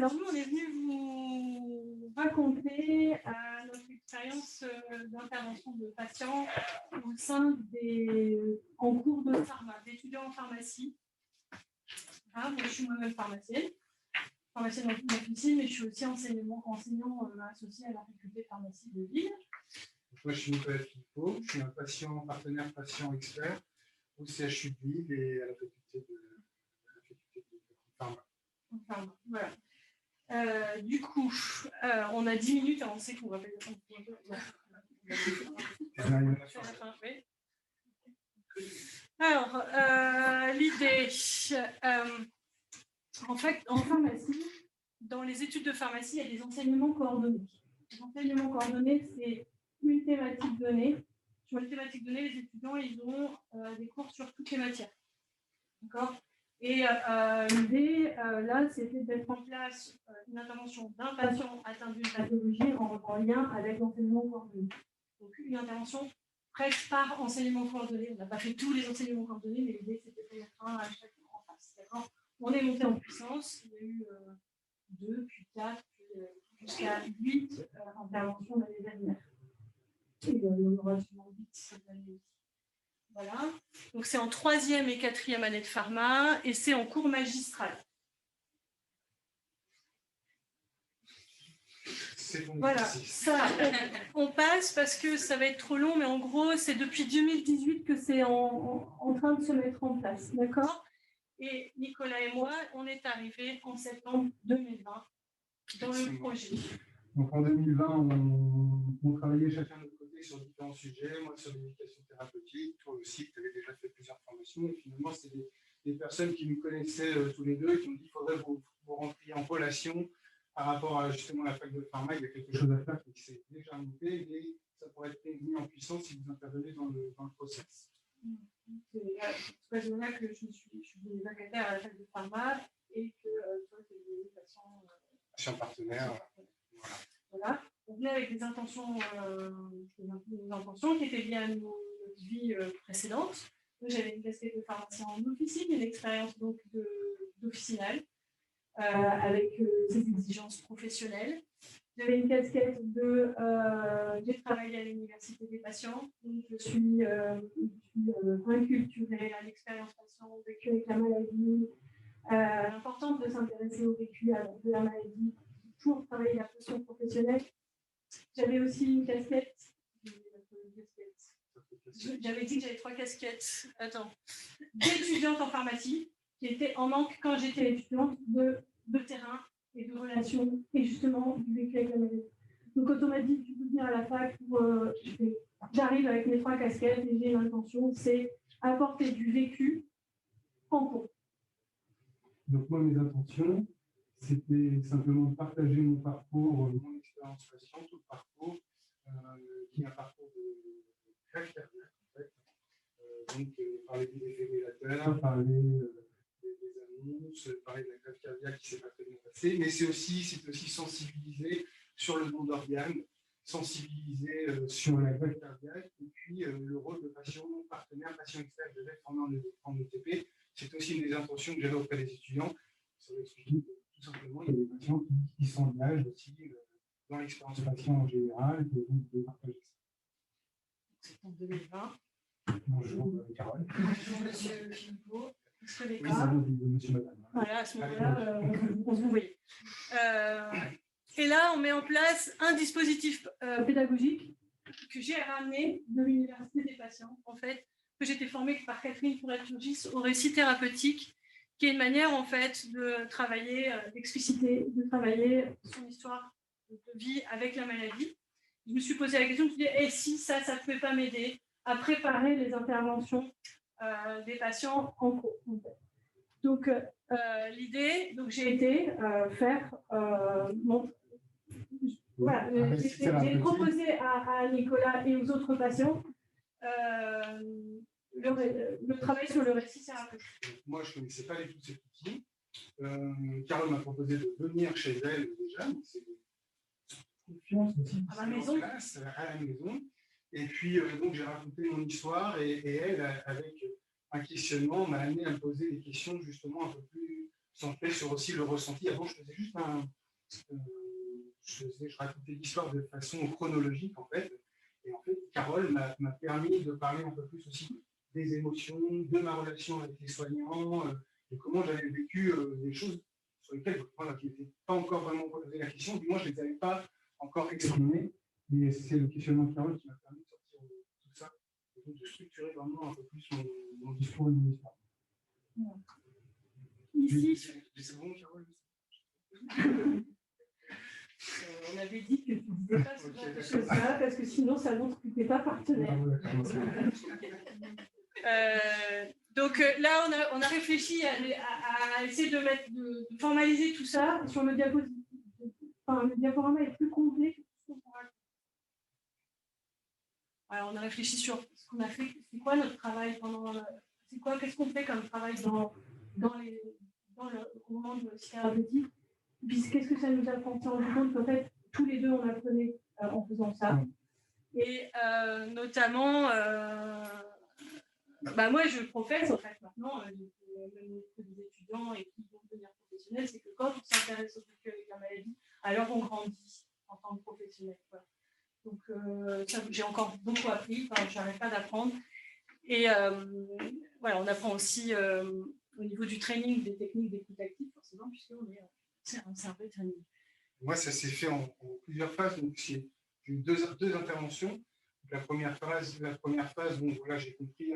Alors nous, on est venu vous raconter notre expérience d'intervention de patients au sein en cours de pharma, d'étudiants en pharmacie. Moi, je suis moi-même pharmacienne d'officine, mais je suis aussi enseignant associé à la faculté de pharmacie de Lille. Moi, je suis Nicolas Philippot, je suis un partenaire patient expert au CHU de Lille et à la faculté de pharma. Voilà. Du coup, on a 10 minutes, alors on sait qu'on va faire Alors, l'idée, en fait, en pharmacie, dans les études de pharmacie, il y a des enseignements coordonnés. Les enseignements coordonnés, c'est une thématique donnée. Sur une thématique donnée, les étudiants, ils auront des cours sur toutes les matières. D'accord ? Et l'idée, là, c'était de mettre en place une intervention d'un patient atteint d'une pathologie en lien avec l'enseignement coordonné. Donc, une intervention presque par enseignement coordonné. On n'a pas fait tous les enseignements coordonnés, mais l'idée, c'était de mettre un à chaque en face. D'accord ? On est monté en puissance. Il y a eu 2, puis 4, puis jusqu'à 8 interventions l'année dernière. Et il y en aura sûrement 8 cette année aussi. Voilà. Donc, c'est en 3e et 4e année de pharma et c'est en cours magistral. Voilà, ça, on passe parce que ça va être trop long, mais en gros, c'est depuis 2018 que c'est en train de se mettre en place. D'accord ? Et Nicolas et moi, on est arrivés en septembre 2020 dans le projet. Donc, en 2020, on travaillait chacun de notre côté sur différents sujets. Moi, sur l'éducation thérapeutique. Toi aussi, tu avais déjà fait plusieurs formations. Et finalement, c'est des personnes qui nous connaissaient tous les deux et qui nous dit qu'il faudrait vous rentrer en relation par rapport à justement la fac de pharma. Il y a quelque chose à faire qui s'est déjà monté et ça pourrait être mis en puissance si vous intervenez dans le process. C'est à ce raison-là que je suis vacataire à la fac de pharma et que toi, tu es des patients partenaires. Voilà. On venait avec des intentions, qui étaient liées à nos vies précédentes. Moi, j'avais une casquette de pharmacien en officine, une expérience donc d'officinale avec ses exigences professionnelles. J'avais une casquette j'ai travaillé à l'université des patients, donc je suis inculturée à l'expérience patient, au vécu avec la maladie. L'importance de s'intéresser au vécu de la maladie pour travailler la posture professionnelle. J'avais aussi une casquette. J'avais dit que j'avais 3 casquettes. Attends. D'étudiante en pharmacie, qui était en manque quand j'étais étudiante de terrain et de relations et justement du vécu avec la maladie. Donc quand on m'a dit tu peux venir à la fac, j'arrive avec mes 3 casquettes et j'ai l'intention, c'est apporter du vécu en cours. Donc moi, mes intentions, c'était simplement de partager mon parcours, mon expérience patient, tout le parcours, qui est un parcours de greffe cardiaque, en fait. Donc, parler des défibrillateurs, parler des annonces, parler de la greffe cardiaque qui ne s'est pas très bien passée, mais c'est aussi sensibiliser sur le don d'organes, sensibiliser sur la greffe cardiaque, et puis le rôle de patient partenaire, patient expert que j'avais en ETP. C'est aussi une des intentions que j'avais auprès des étudiants. Ça veut expliquer que tout simplement, il y a des patients qui s'engagent aussi dans l'expérience patient en général, et donc de partager ça. C'est en 2020. Bonjour, Carole. Bonjour, monsieur Philippot. Oui, monsieur madame. Voilà, à ce moment-là, on se voyait. Et là, on met en place un dispositif pédagogique que j'ai ramené de l'Université des patients, en fait, que j'étais formée par Catherine Pourret-Turgis au récit thérapeutique, qui est une manière, en fait, de travailler, d'expliciter, de travailler son histoire de vie avec la maladie. Je me suis posé la question, je me suis dit, et si ça ne pouvait pas m'aider à préparer les interventions des patients en cours. En fait. Donc, l'idée, j'ai été faire voilà, j'ai proposé à Nicolas et aux autres patients le travail sur le récit thérapeutique. Moi, je ne connaissais pas du tout cet outil. Carole m'a proposé de venir chez elle déjà. C'est confiance aussi. À la maison. À la maison. Et puis, donc, j'ai raconté mon histoire et elle, avec un questionnement, m'a amené à me poser des questions justement un peu plus centré sur aussi le ressenti. Avant, je faisais juste je racontais l'histoire de façon chronologique, en fait. Et en fait, Carole m'a permis de parler un peu plus aussi des émotions, de ma relation avec les soignants, de comment j'avais vécu des choses sur lesquelles voilà, je n'étais pas encore vraiment posé la question, du moins je ne les avais pas encore exprimées. Et c'est le questionnement de Carole qui m'a permis de sortir tout ça, et donc de structurer vraiment un peu plus mon discours et mon histoire. Ici, c'est bon, Carole? on avait dit que tu ne disais pas ce genre de choses-là, parce que sinon ça montre que tu n'es pas partenaire. Donc là, on a réfléchi à essayer de formaliser tout ça sur le diapositive. Enfin, le diaporama est plus complet que tout ce qu'on pourra. Alors, on a réfléchi sur ce qu'on a fait, c'est quoi notre travail qu'est-ce qu'on fait comme travail au moment de thérapeutique, puis qu'est-ce que ça nous a fait en compte qu'en fait, tous les deux, on apprenait en faisant ça. Et notamment, moi, je professe, en fait, maintenant, même des étudiants et qui vont devenir professionnels, c'est que quand on s'intéresse au vécu avec la maladie, alors on grandit en tant que professionnel. Voilà. Donc, j'ai encore beaucoup appris, je n'arrête pas d'apprendre. Et voilà, on apprend aussi au niveau du training des techniques d'écoute active, forcément, c'est un vrai training. Moi, ça s'est fait en plusieurs phases. Donc, j'ai eu deux interventions. Donc, la première phase, donc, voilà, j'ai compris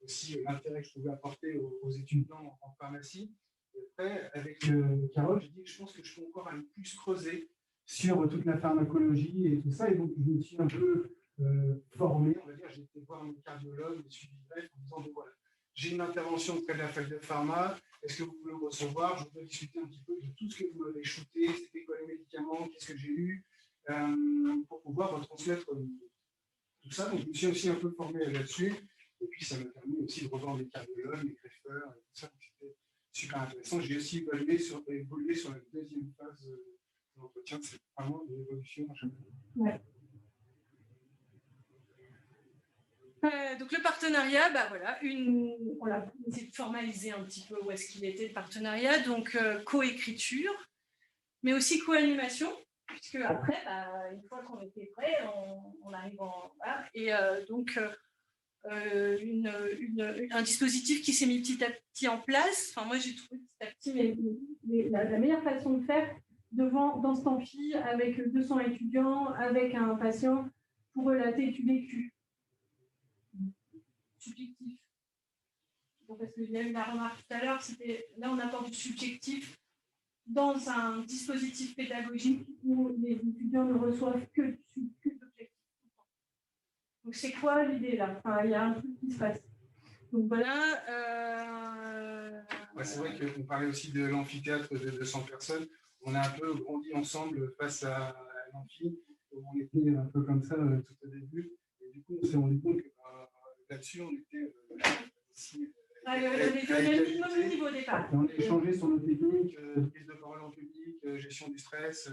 aussi l'intérêt que je pouvais apporter aux étudiants en pharmacie. Et après, avec Carole, j'ai dit que je pense que je peux encore un peu plus creuser sur toute la pharmacologie et tout ça. Et donc, je me suis un peu formé, on va dire. J'ai été voir un cardiologue, je suis bref, en disant, voilà, j'ai une intervention auprès de la fac de pharma. Est-ce que vous pouvez me recevoir? Je voudrais discuter un petit peu de tout ce que vous m'avez shooté, c'était quoi les médicaments, qu'est-ce que j'ai eu, pour pouvoir retransmettre tout ça. Donc, je me suis aussi un peu formé là-dessus. Et puis, ça m'a permis aussi de revoir les cardiologues, les greffeurs, et tout ça. Donc, c'était super intéressant. J'ai aussi évolué sur la deuxième phase de l'entretien. C'est vraiment une évolution à chaque fois. Ouais. Donc le partenariat, voilà, on a essayé de formaliser un petit peu où est-ce qu'il était le partenariat, donc co-écriture, mais aussi co-animation, puisque après, une fois qu'on était prêt, on arrive en... Voilà, et donc un dispositif qui s'est mis petit à petit en place. Enfin, moi, j'ai trouvé petit à petit, mais la meilleure façon de faire dans cet amphi, avec 200 étudiants, avec un patient, pour relater du vécu. Subjectif. Donc, parce qu'il y a eu la remarque tout à l'heure, là on apporte du subjectif dans un dispositif pédagogique où les étudiants ne reçoivent que d'objectifs. Donc c'est quoi l'idée là? Il y a un truc qui se passe. Donc voilà. C'est vrai qu'on parlait aussi de l'amphithéâtre de 200 personnes. On a un peu grandi ensemble face à l'amphi. On était un peu comme ça tout au début. Et du coup, on s'est rendu compte que là-dessus, on était aussi. On est au même niveau au départ. On a échangé sur nos techniques, prise de parole en public, gestion du stress.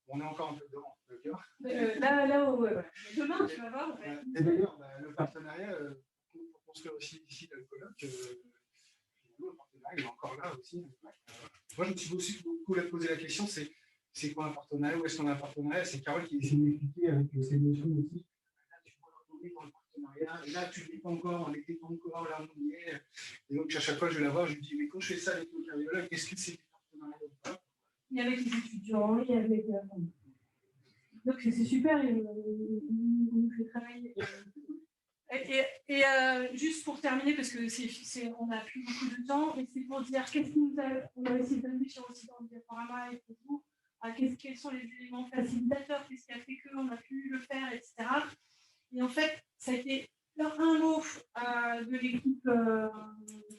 On est encore un peu dedans, d'accord? Demain, tu vas voir. Et d'ailleurs, le partenariat, pour construire aussi ici le colloque, le partenariat est encore là aussi. Moi, je me suis aussi beaucoup posé la question, c'est quoi un partenariat? Où est-ce qu'on a un partenariat? C'est Carole qui essaie d'expliquer avec ses notions aussi. Là, tu peux retrouver dans le partenariat. Et là, tu ne l'es pas encore, on n'était pas encore, là, on y est. Et donc, à chaque fois, je vais la voir, je lui dis, mais quand je fais ça avec mon cardiologue, est-ce que c'est du partenariat ou pas? Et avec les étudiants, et avec... Donc, c'est super, il nous fait travailler. Et juste pour terminer, parce que on n'a plus beaucoup de temps, mais c'est pour dire qu'est-ce qui nous a... On a essayé de réfléchir aussi dans le diaporama et pour vous, quels sont les éléments facilitateurs, qu'est-ce qui a fait qu'on a pu le faire, etc. Et en fait, ça a été un mot de l'équipe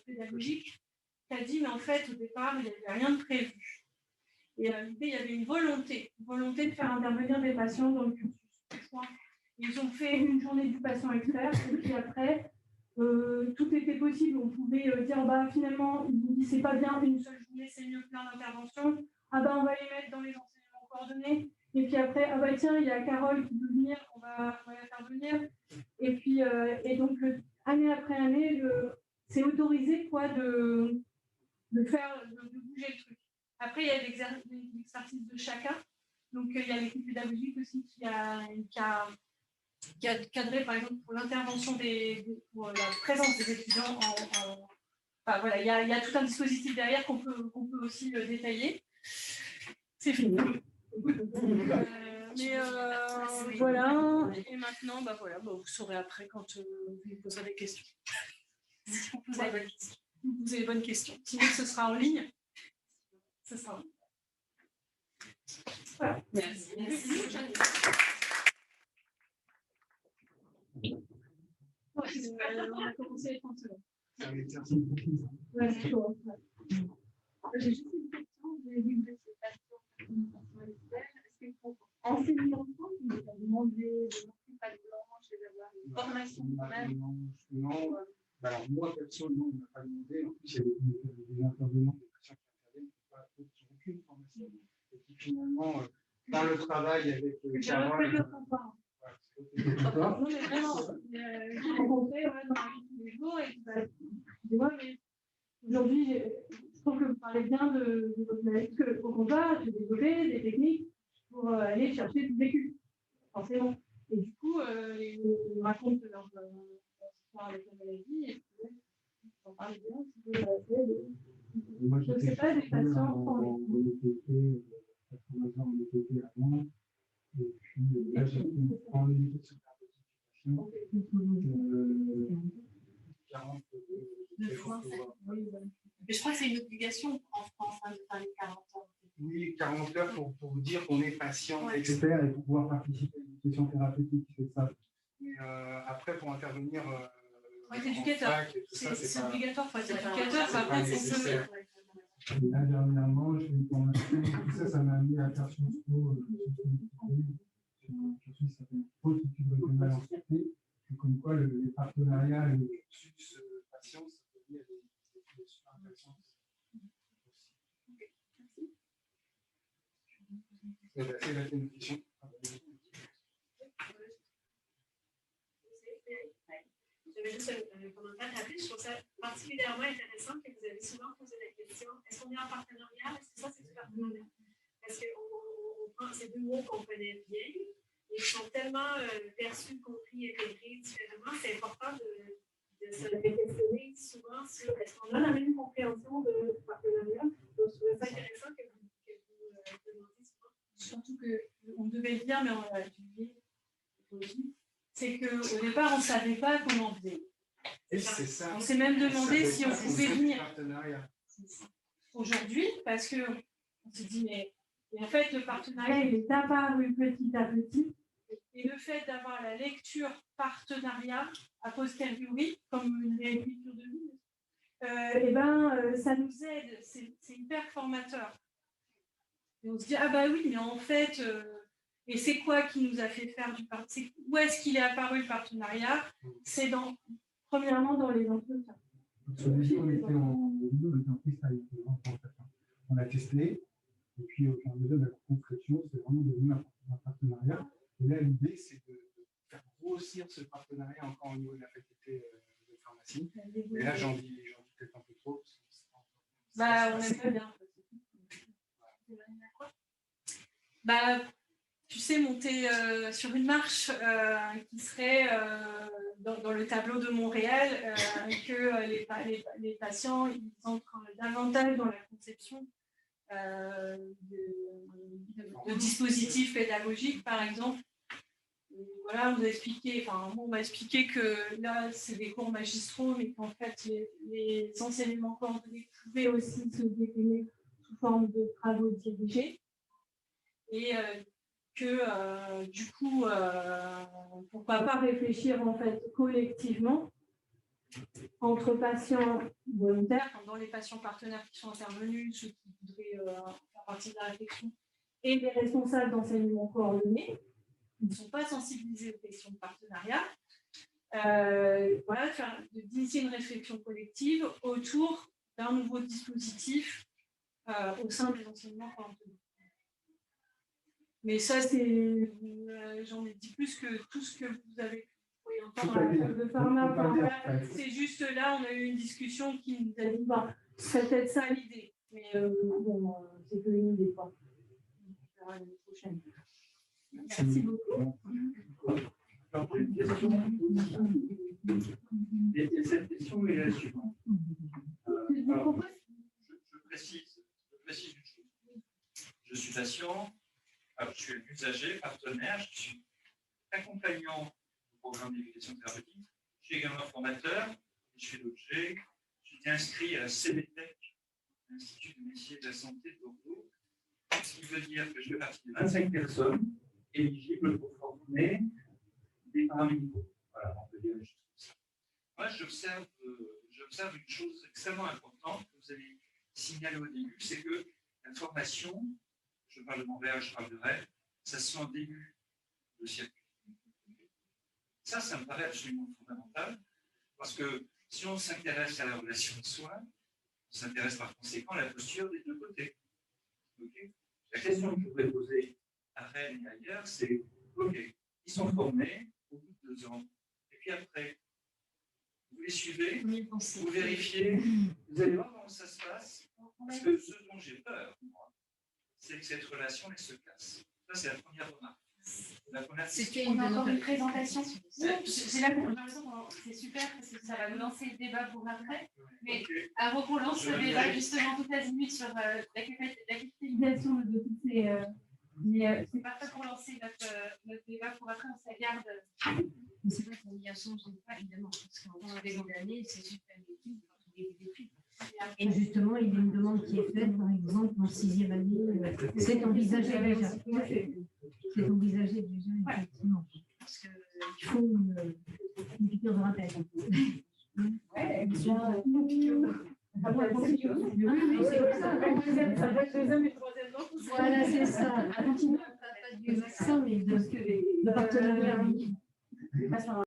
pédagogique qui a dit, mais en fait, au départ, il n'y avait rien de prévu. Et l'idée, il y avait une volonté de faire intervenir des patients dans le cursus. Ils ont fait une journée du patient expert, et puis après, tout était possible. On pouvait dire, finalement, ils nous disent, c'est pas bien, une seule journée, c'est mieux, plein d'interventions. On va les mettre dans les enseignements coordonnés. Et puis après, tiens, il y a Carole qui veut venir, on va la faire venir. Et puis, et donc, année après année, c'est autorisé, quoi, de bouger il y a l'exercice de chacun. Donc, il y a l'équipe pédagogique aussi qui a cadré, par exemple, pour l'intervention pour la présence des étudiants enfin, voilà, il y a tout un dispositif derrière qu'on peut aussi détailler. C'est fini. Mais voilà. Et maintenant, vous saurez après quand vous me poserez des questions. Si vous posez les bonnes questions. Sinon, ce sera en ligne. Ce sera en ligne. Voilà. Merci. On a commencé les 30 secondes. C'est un exercice de crise. Ouais, c'est chaud. J'ai juste une question. Vous avez dit que vous étiez passion. Est-ce qu'il faut enseigner ensemble ou vous avez demandé de montrer pas de blanche et d'avoir une formation quand même? Non. Alors, moi, perso, non, on n'a pas demandé. En plus, il y a des intervenants, des patients qui interviennent qui n'ont aucune formation. Et qui, finalement, dans le travail avec Carole. Non, mais vraiment, j'ai rencontré dans la vie de tous les jours et excusez-moi, mais aujourd'hui, je trouve que vous parlez bien de votre maladie, parce qu'au contraire, j'ai développé des techniques pour aller chercher du vécu, forcément. Et du coup, ils racontent leur histoire avec la maladie et ils en parlent bien. Je ne sais pas, des patients en BTP, 80 ans en BTP avant, et puis là, j'ai en éducation thérapeutique, 40 mais je crois que c'est une obligation en France de faire les 40 heures. Oui, 40 heures pour vous dire qu'on est patient, expert et pour pouvoir participer à l'éducation thérapeutique, c'est ça. Après, pour intervenir éducateur. C'est obligatoire, il faut être éducateur, après c'est là, dernièrement, je fais une formation, tout ça m'a amené à faire Sciences Po, ça s'appelle Haute étude régionale en santé, comme quoi les partenariats et le cursus patient, ça peut lier à des études super intéressantes. C'est la question. J'avais juste un commentaire rapide. Je trouve ça particulièrement intéressant que vous avez souvent posé la question est-ce qu'on est en partenariat? Est-ce que ça, c'est du partenariat? Parce qu'on prend ces deux mots qu'on connaît bien et qui sont tellement perçus, compris et compris différemment. C'est important de se questionner souvent sur est-ce qu'on a la même compréhension de partenariat? Donc, je trouve ça intéressant que vous demandiez souvent. Surtout qu'on devait le dire, mais on l'a oublié aussi. C'est qu'au départ, on ne savait pas comment on faisait. C'est ça. On s'est même demandé si on pouvait venir aujourd'hui, parce qu'on s'est dit, mais en fait, le partenariat, il est apparu petit à petit. Et le fait d'avoir la lecture partenariat a posteriori, comme une lecture de vie, ça nous aide, c'est hyper formateur. Et on se dit, ah bah oui, mais en fait... Et c'est quoi qui nous a fait faire du partenariat? Où est-ce qu'il est apparu le partenariat? C'est premièrement dans les entretiens. Celui-ci, on était en freestyle. On a testé, et puis au fur et à mesure de la construction, c'est vraiment devenu un partenariat. Et là, l'idée, c'est de faire grossir ce partenariat encore au niveau de la faculté de pharmacie. Et là, j'en dis peut-être un peu trop. On aime pas bien. Tu sais, monter sur une marche qui serait dans le tableau de Montréal, que les patients ils entrent davantage dans la conception de dispositifs pédagogiques, par exemple. Et voilà, on m'a expliqué que là, c'est des cours magistraux, mais qu'en fait, les enseignements coordonnés pouvaient aussi se décliner sous forme de travaux dirigés. Et que du coup, pourquoi pas réfléchir en fait collectivement entre patients volontaires, dans les patients partenaires qui sont intervenus, ceux qui voudraient faire partie de la réflexion, et les responsables d'enseignement coordonné, qui ne sont pas sensibilisés aux questions de partenariat, d'initier une réflexion collective autour d'un nouveau dispositif au sein des enseignements coordonnés. Mais ça, j'en ai dit plus que tout ce que vous avez pu entendre à la de pharma. C'est juste là, on a eu une discussion qui nous a dit, c'est peut-être ça l'idée. Mais bon, c'est que une des fois. On verra l'année prochaine. Merci beaucoup. Alors, j'ai une question. Et cette question est la suivante. Alors, je précise une chose. Je suis patient, alors, je suis usager, partenaire, je suis accompagnant du programme d'éducation thérapeutique. Je suis également formateur, je fais l'objet. J'étais inscrit à la CBTEC, l'Institut du métier de la santé de Bordeaux, ce qui veut dire que je fais partie de 25 personnes éligibles pour former des paramédicaux. Voilà, on peut dire les choses comme ça. Moi, j'observe une chose extrêmement importante que vous avez signalé au début, c'est que la formation, je parle de Montréal, je parle de Rennes, ça se fait en début de circuit. Ça me paraît absolument fondamental, parce que si on s'intéresse à la relation de soins, on s'intéresse par conséquent à la posture des deux côtés. Okay. La question que je voudrais poser à Rennes et ailleurs, c'est, OK, ils sont formés au bout de 2 ans, et puis après, vous les suivez, vous vérifiez, vous allez voir comment ça se passe, parce que ce dont j'ai peur, moi, c'est que cette relation, elle se casse. Ça, c'est la première remarque. On a encore une présentation. J'ai l'impression que c'est super parce que ça va nous lancer le débat pour après. Mais avant qu'on lance le débat justement tout azimut sur la capitalisation de toutes ces... mais c'est parfait pour lancer notre débat pour après, on se garde. C'est vrai qu'on y a changé pas évidemment, parce qu'en seconde année, c'est super utile quand on est des études. Et justement, il y a une demande qui est faite, par exemple, en 6e année, c'est envisagé déjà. C'est envisagé déjà, effectivement. Parce qu'il faut une piqûre de rappel. Ouais, bien. Ça va être deuxième et troisième ans. Voilà, c'est ça. Pas du vaccin, mais de partenariat.